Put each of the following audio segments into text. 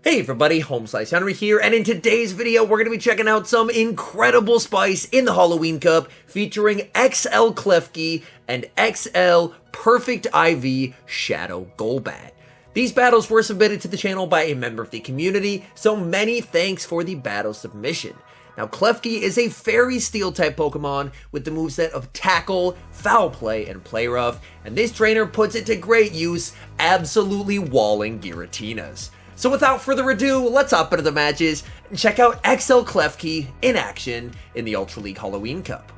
Hey everybody, HomeSliceHenry here, and in today's video we're going to be checking out some incredible spice in the Halloween Cup featuring XL KLEFKI and XL Perfect IV Shadow Golbat. These battles were submitted to the channel by a member of the community, so many thanks for the battle submission. Now, KLEFKI is a Fairy Steel type Pokemon with the moveset of Tackle, Foul Play, and Play Rough, and this trainer puts it to great use, absolutely walling Giratinas. So without further ado, let's hop into the matches and check out XL KLEFKI in action in the Ultra League Halloween Cup.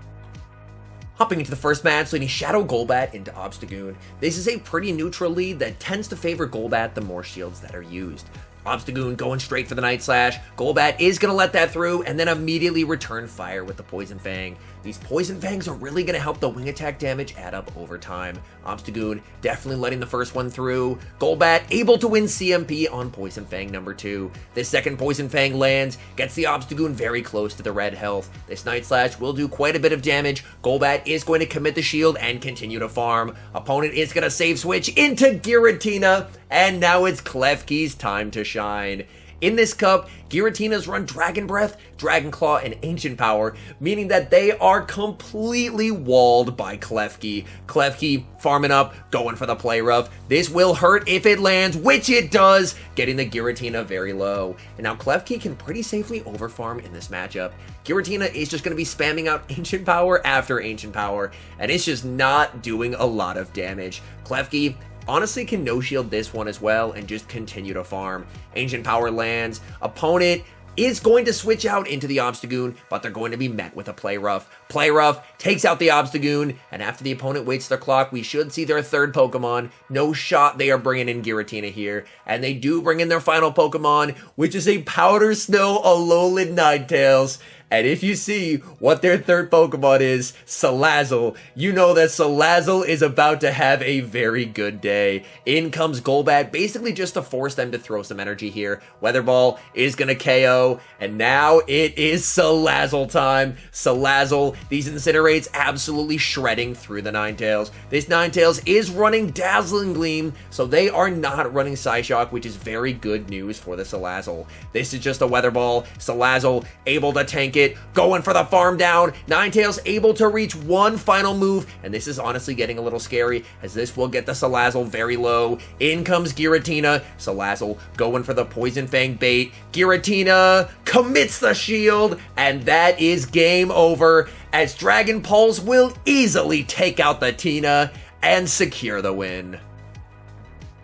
Hopping into the first match, leading Shadow Golbat into Obstagoon. This is a pretty neutral lead that tends to favor Golbat the more shields that are used. Obstagoon going straight for the Night Slash. Golbat is going to let that through and then immediately return fire with the Poison Fang. These Poison Fangs are really going to help the wing attack damage add up over time. Obstagoon definitely letting the first one through. Golbat able to win CMP on Poison Fang number 2. This second Poison Fang lands, gets the Obstagoon very close to the red health. This Night Slash will do quite a bit of damage. Golbat is going to commit the shield and continue to farm. Opponent is going to save switch into Giratina, and now it's KLEFKI's time to shine. In this cup, Giratinas run Dragon Breath, Dragon Claw, and Ancient Power, meaning that they are completely walled by KLEFKI. KLEFKI farming up, going for the Play Rough. This will hurt if it lands, which it does, getting the Giratina very low. And now KLEFKI can pretty safely overfarm in this matchup. Giratina is just going to be spamming out Ancient Power after Ancient Power, and it's just not doing a lot of damage. KLEFKI honestly can no-shield this one as well and just continue to farm. Ancient Power lands. Opponent is going to switch out into the Obstagoon, but they're going to be met with a Play Rough. Play Rough takes out the Obstagoon, and after the opponent waits their clock, we should see their third Pokemon. No shot they are bringing in Giratina here, and they do bring in their final Pokemon, which is a Powder Snow Alolan Ninetales. And if you see what their third Pokemon is, Salazzle, you know that Salazzle is about to have a very good day. In comes Golbat, basically just to force them to throw some energy here. Weather Ball is going to KO, and now it is Salazzle time. Salazzle, these Incinerates absolutely shredding through the Ninetales. This Ninetales is running Dazzling Gleam, so they are not running Psyshock, which is very good news for the Salazzle. This is just a Weather Ball. Salazzle able to tank it. Going for the farm down. Ninetales able to reach one final move, and this is honestly getting a little scary as this will get the Salazzle very low. In comes Giratina. Salazzle going for the Poison Fang bait. Giratina commits the shield, and that is game over as Dragon Pulse will easily take out the Tina and secure the win.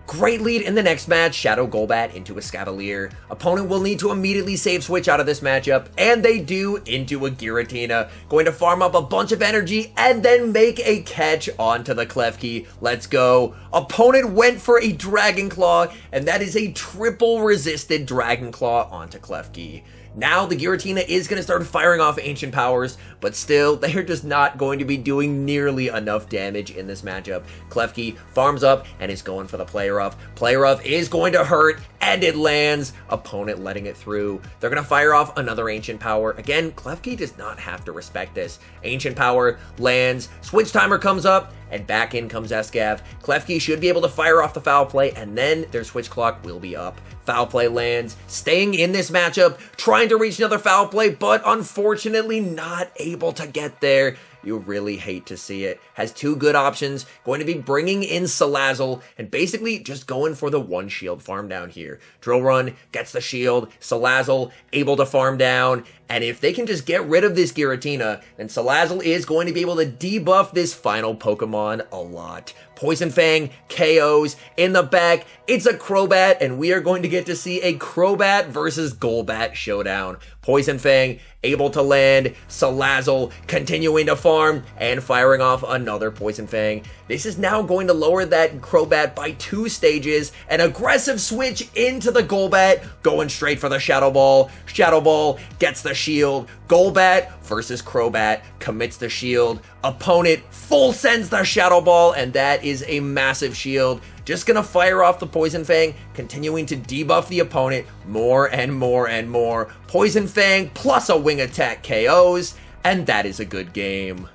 Great lead in the next match, Shadow Golbat into Escavalier. Opponent will need to immediately save switch out of this matchup, and they do into a Giratina. Going to farm up a bunch of energy and then make a catch onto the KLEFKI. Let's go. Opponent went for a Dragon Claw, and that is a triple resisted Dragon Claw onto KLEFKI. Now the Giratina is going to start firing off Ancient Powers, but still, they are just not going to be doing nearly enough damage in this matchup. KLEFKI farms up and is going for the Play Rough. Play Rough is going to hurt, and it lands. Opponent letting it through. They're going to fire off another Ancient Power. Again, KLEFKI does not have to respect this. Ancient Power lands. Switch timer comes up, and back in comes Escav. KLEFKI should be able to fire off the Foul Play, and then their switch clock will be up. Foul Play lands, staying in this matchup, trying to reach another Foul Play, but unfortunately not able to get there. You really hate to see it. Has two good options. Going to be bringing in Salazzle and basically just going for the one shield farm down here. Drill Run gets the shield. Salazzle able to farm down. And if they can just get rid of this Giratina, then Salazzle is going to be able to debuff this final Pokemon a lot. Poison Fang KOs in the back. It's a Crobat, and we are going to get to see a Crobat versus Golbat showdown. Poison Fang able to land. Salazzle continuing to farm and firing off another Poison Fang. This is now going to lower that Crobat by 2 stages. An aggressive switch into the Golbat, going straight for the Shadow Ball. Shadow Ball gets the shield. Golbat versus Crobat commits the shield. Opponent full sends the Shadow Ball, and that is a massive shield. Just gonna fire off the Poison Fang, continuing to debuff the opponent more and more and more. Poison Fang plus a wing attack KOs, and that is a good game.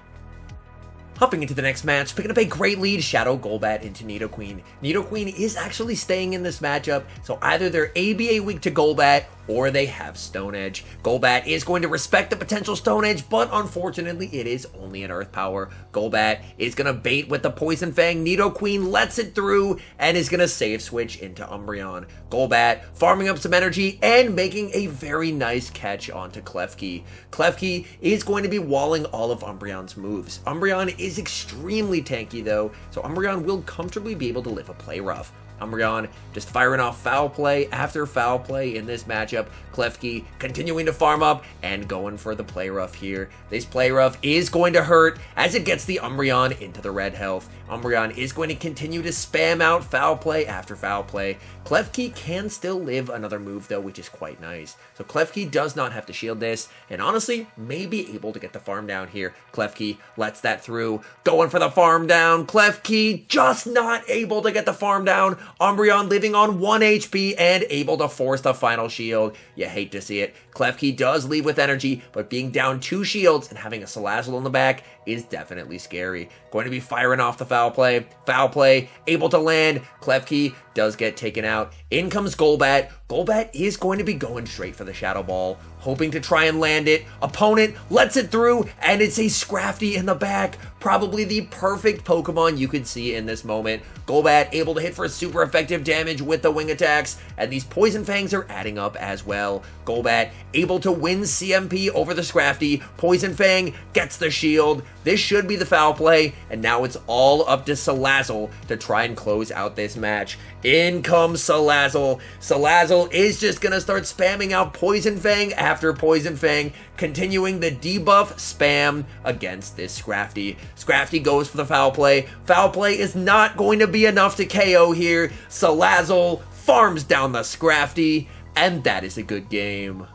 Hopping into the next match, picking up a great lead, Shadow Golbat into Nidoqueen. Nidoqueen is actually staying in this matchup, so either they're ABA weak to Golbat, or they have Stone Edge. Golbat is going to respect the potential Stone Edge, but unfortunately it is only an Earth Power. Golbat is going to bait with the Poison Fang. Nidoqueen lets it through and is going to save switch into Umbreon. Golbat farming up some energy and making a very nice catch onto KLEFKI. KLEFKI is going to be walling all of Umbreon's moves. Umbreon is extremely tanky though, so Umbreon will comfortably be able to live a play rough. Umbreon just firing off foul play after foul play in this matchup. KLEFKI continuing to farm up and going for the play rough here. This play rough is going to hurt as it gets the Umbreon into the red health. Umbreon is going to continue to spam out foul play after foul play. KLEFKI can still live another move though, which is quite nice. So KLEFKI does not have to shield this, and honestly, may be able to get the farm down here. KLEFKI lets that through, going for the farm down. KLEFKI just not able to get the farm down. Umbreon living on 1 HP and able to force the final shield. You hate to see it. KLEFKI does leave with energy, but being down 2 shields and having a Salazzle in the back is definitely scary. Going to be firing off the foul play. Foul play, able to land. KLEFKI does get taken out. In comes Golbat. Golbat is going to be going straight for the Shadow Ball, hoping to try and land it. Opponent lets it through, and it's a Scrafty in the back. Probably the perfect Pokemon you could see in this moment. Golbat able to hit for super effective damage with the wing attacks, and these Poison Fangs are adding up as well. Golbat able to win CMP over the Scrafty. Poison Fang gets the shield. This should be the foul play, and now it's all up to Salazzle to try and close out this match. In comes Salazzle. Salazzle is just going to start spamming out Poison Fang after Poison Fang, continuing the debuff spam against this Scrafty. Scrafty goes for the foul play. Foul play is not going to be enough to KO here. Salazzle farms down the Scrafty, and that is a good game.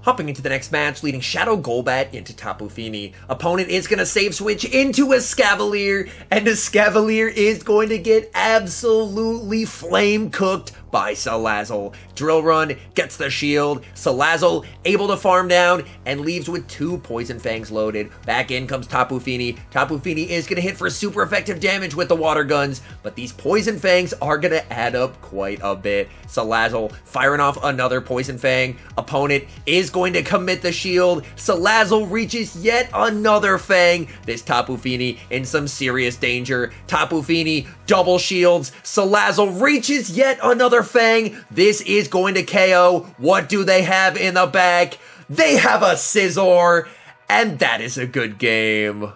Hopping into the next match, leading Shadow Golbat into Tapu Fini. Opponent is going to save switch into a Escavalier, and Escavalier is going to get absolutely flame cooked by Salazzle. Drill Run gets the shield. Salazzle able to farm down and leaves with 2 Poison Fangs loaded. Back in comes Tapu Fini. Tapu Fini is going to hit for super effective damage with the water guns, but these Poison Fangs are going to add up quite a bit. Salazzle firing off another Poison Fang. Opponent is going to commit the shield. Salazzle reaches yet another Fang. This Tapu Fini in some serious danger. Tapu Fini double shields. Salazzle reaches yet another Fang. This is going to KO. What do they have in the back? They have a Scizor, and that is a good game.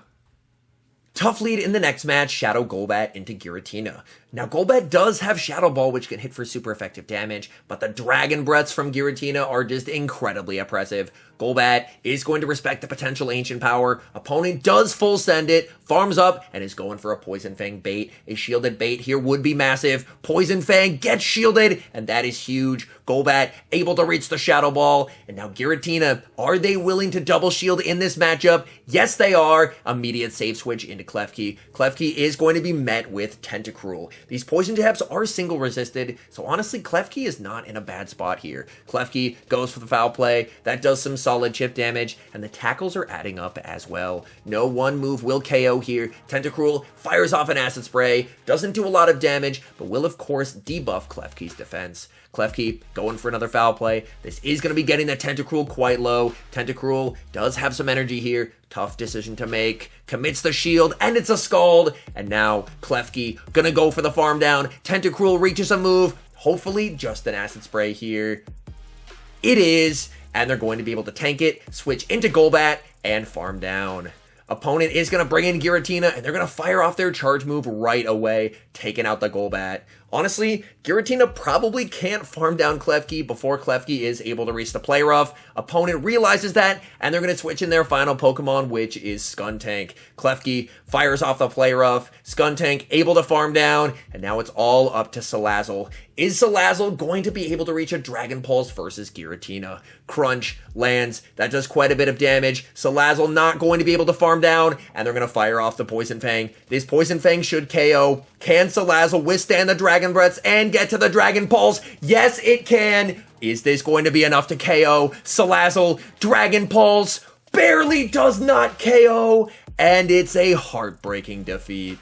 Tough lead in the next match, Shadow Golbat into Giratina. Now, Golbat does have Shadow Ball, which can hit for super effective damage, but the Dragon Breaths from Giratina are just incredibly oppressive. Golbat is going to respect the potential Ancient Power. Opponent does full send it, farms up, and is going for a Poison Fang bait. A shielded bait here would be massive. Poison Fang gets shielded, and that is huge. Golbat able to reach the Shadow Ball, and now Giratina, are they willing to double shield in this matchup? Yes, they are. Immediate save switch into KLEFKI. KLEFKI is going to be met with Tentacruel. These poison tabs are single resisted, so honestly, KLEFKI is not in a bad spot here. KLEFKI goes for the foul play. That does some solid chip damage, and the tackles are adding up as well. No one move will KO here. Tentacruel fires off an acid spray, doesn't do a lot of damage, but will of course debuff KLEFKI's defense. KLEFKI going for another foul play. This is going to be getting the Tentacruel quite low. Tentacruel does have some energy here. Tough decision to make. Commits the shield, and it's a Scald. And now KLEFKI gonna go for the farm down. Tentacruel reaches a move. Hopefully just an acid spray here. It is, and they're going to be able to tank it, switch into Golbat, and farm down. Opponent is going to bring in Giratina, and they're going to fire off their charge move right away, taking out the Golbat. Honestly, Giratina probably can't farm down KLEFKI before KLEFKI is able to reach the play rough. Opponent realizes that, and they're going to switch in their final Pokemon, which is Skuntank. KLEFKI fires off the play rough. Skuntank able to farm down, and now it's all up to Salazzle. Is Salazzle going to be able to reach a Dragon Pulse versus Giratina? Crunch lands. That does quite a bit of damage. Salazzle not going to be able to farm down, and they're going to fire off the Poison Fang. This Poison Fang should KO. Can Salazzle withstand the Dragon Breaths and get to the Dragon Pulse? Yes, it can. Is this going to be enough to KO? Salazzle, Dragon Pulse, barely does not KO. and it's a heartbreaking defeat.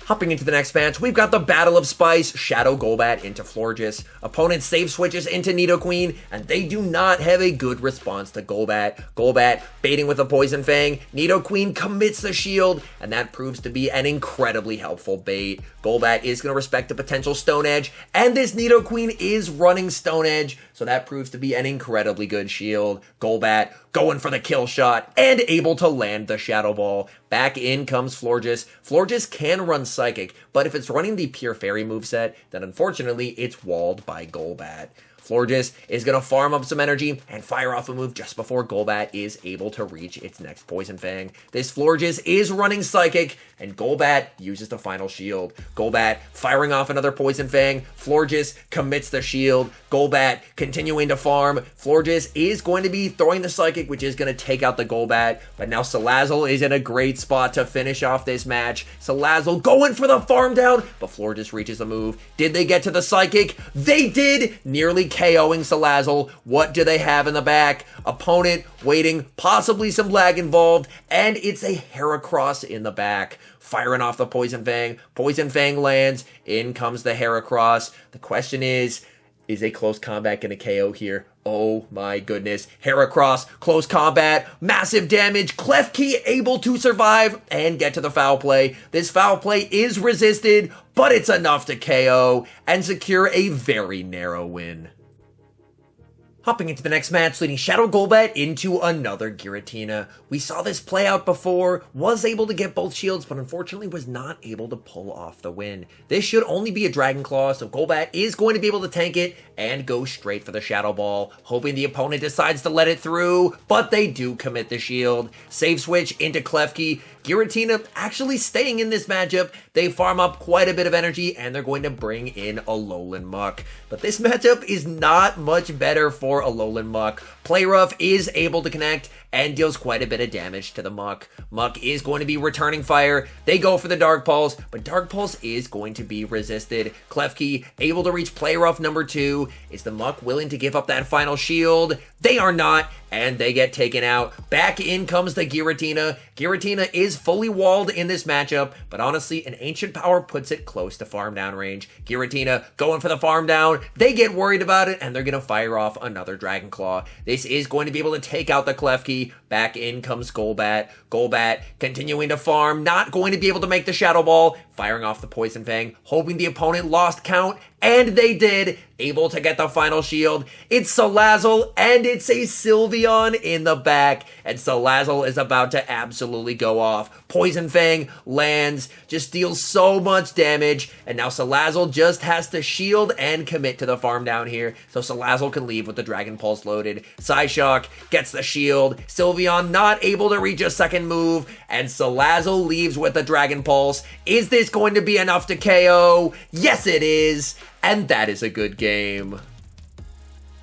Hopping into the next match, we've got the Battle of Spice, Shadow Golbat into Florges. Opponent save switches into Nidoqueen, and they do not have a good response to Golbat. Golbat baiting with a Poison Fang, Nidoqueen commits the shield, and that proves to be an incredibly helpful bait. Golbat is going to respect the potential Stone Edge, and this Nidoqueen is running Stone Edge, so that proves to be an incredibly good shield. Golbat going for the kill shot, and able to land the Shadow Ball. Back in comes Florges. Florges can run Psychic, but if it's running the Pure Fairy moveset, then unfortunately it's walled by Golbat. Florges is going to farm up some energy and fire off a move just before Golbat is able to reach its next Poison Fang. This Florges is running Psychic, and Golbat uses the final shield. Golbat firing off another Poison Fang. Florges commits the shield. Golbat continuing to farm. Florges is going to be throwing the Psychic, which is going to take out the Golbat, but now Salazzle is in a great spot to finish off this match. Salazzle going for the farm down, but Florges reaches the move. Did they get to the Psychic? They did! Nearly KOing Salazzle. What do they have in the back? Opponent waiting, possibly some lag involved, and it's a Heracross in the back. Firing off the Poison Fang. Poison Fang lands. In comes the Heracross. The question is a close combat going to KO here? Oh my goodness. Heracross, close combat, massive damage. KLEFKI able to survive and get to the foul play. This foul play is resisted, but it's enough to KO and secure a very narrow win. Hopping into the next match, leading Shadow Golbat into another Giratina. We saw this play out before, was able to get both shields, but unfortunately was not able to pull off the win. This should only be a Dragon Claw, so Golbat is going to be able to tank it and go straight for the Shadow Ball, hoping the opponent decides to let it through, but they do commit the shield. Save switch into KLEFKI. Giratina actually staying in this matchup. They farm up quite a bit of energy, and they're going to bring in Alolan Muck. But this matchup is not much better for Alolan Muck. Play Rough is able to connect and deals quite a bit of damage to the Muck. Muck is going to be returning fire. They go for the Dark Pulse, but Dark Pulse is going to be resisted. KLEFKI able to reach Play Rough number 2. Is the Muck willing to give up that final shield? They are not, and they get taken out. Back in comes the Giratina. Giratina is fully walled in this matchup, but honestly, an Ancient Power puts it close to farm down range. Giratina going for the farm down. They get worried about it, and they're going to fire off another Dragon Claw. This is going to be able to take out the KLEFKI. Back in comes Golbat. Golbat continuing to farm, not going to be able to make the Shadow Ball. Firing off the Poison Fang, hoping the opponent lost count, and they did. Able to get the final shield. It's Salazzle, and it's a Sylveon in the back, and Salazzle is about to absolutely go off. Poison Fang lands, just deals so much damage, and now Salazzle just has to shield and commit to the farm down here, so Salazzle can leave with the Dragon Pulse loaded. Psyshock gets the shield. Sylveon not able to reach a second move, and Salazzle leaves with the Dragon Pulse. Is this going to be enough to KO? Yes, it is. And that is a good game.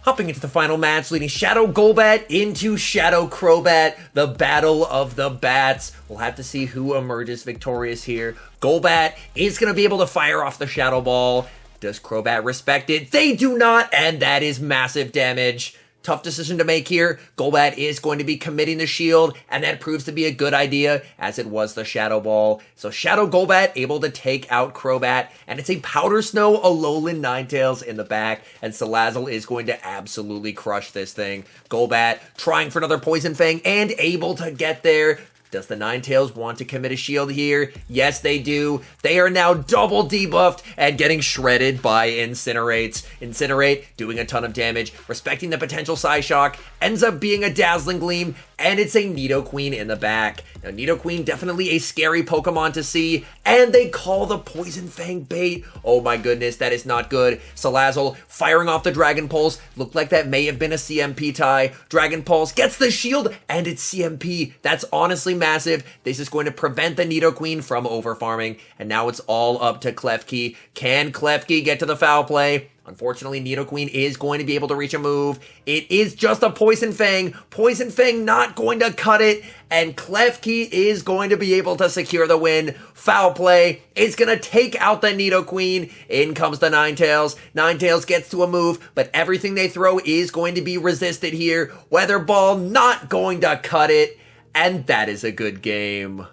Hopping into the final match, leading Shadow Golbat into Shadow Crobat, the Battle of the Bats. We'll have to see who emerges victorious here. Golbat is going to be able to fire off the Shadow Ball. Does Crobat respect it? They do not, and that is massive damage. Tough decision to make here. Golbat is going to be committing the shield, and that proves to be a good idea, as it was the Shadow Ball. So Shadow Golbat able to take out Crobat, and it's a Powder Snow Alolan Ninetales in the back, and Salazzle is going to absolutely crush this thing. Golbat trying for another Poison Fang, and able to get there. Does the Ninetales want to commit a shield here? Yes, they do. They are now double debuffed and getting shredded by Incinerates. Incinerate doing a ton of damage, respecting the potential Psyshock, ends up being a Dazzling Gleam, and it's a Nidoqueen in the back. Now, Nidoqueen definitely a scary Pokemon to see, and they call the Poison Fang bait. Oh my goodness, that is not good. Salazzle firing off the Dragon Pulse. Looked like that may have been a CMP tie. Dragon Pulse gets the shield, and it's CMP. That's honestly massive. This is going to prevent the Nidoqueen from overfarming, and now it's all up to KLEFKI. Can KLEFKI get to the foul play? Unfortunately, Nidoqueen is going to be able to reach a move. It is just a Poison Fang. Poison Fang not going to cut it, and KLEFKI is going to be able to secure the win. Foul play is going to take out the Nidoqueen. In comes the Ninetales. Ninetales gets to a move, but everything they throw is going to be resisted here. Weather Ball not going to cut it. And that is a good game.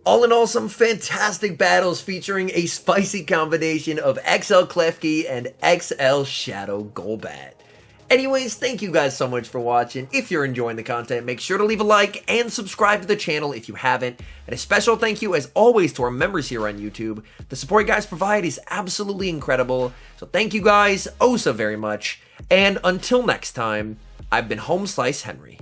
All in all, some fantastic battles featuring a spicy combination of XL KLEFKI and XL Shadow Golbat. Anyways, thank you guys so much for watching. If you're enjoying the content, make sure to leave a like and subscribe to the channel if you haven't. And a special thank you, as always, to our members here on YouTube. The support you guys provide is absolutely incredible. So thank you guys oh so very much. And until next time, I've been HomeSliceHenry.